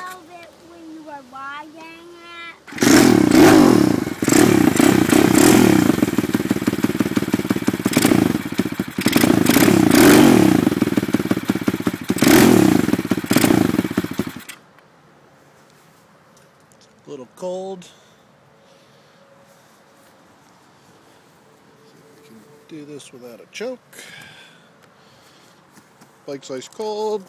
felt it when you were riding it? A little cold. See if we can do this without a choke. Bike's ice cold.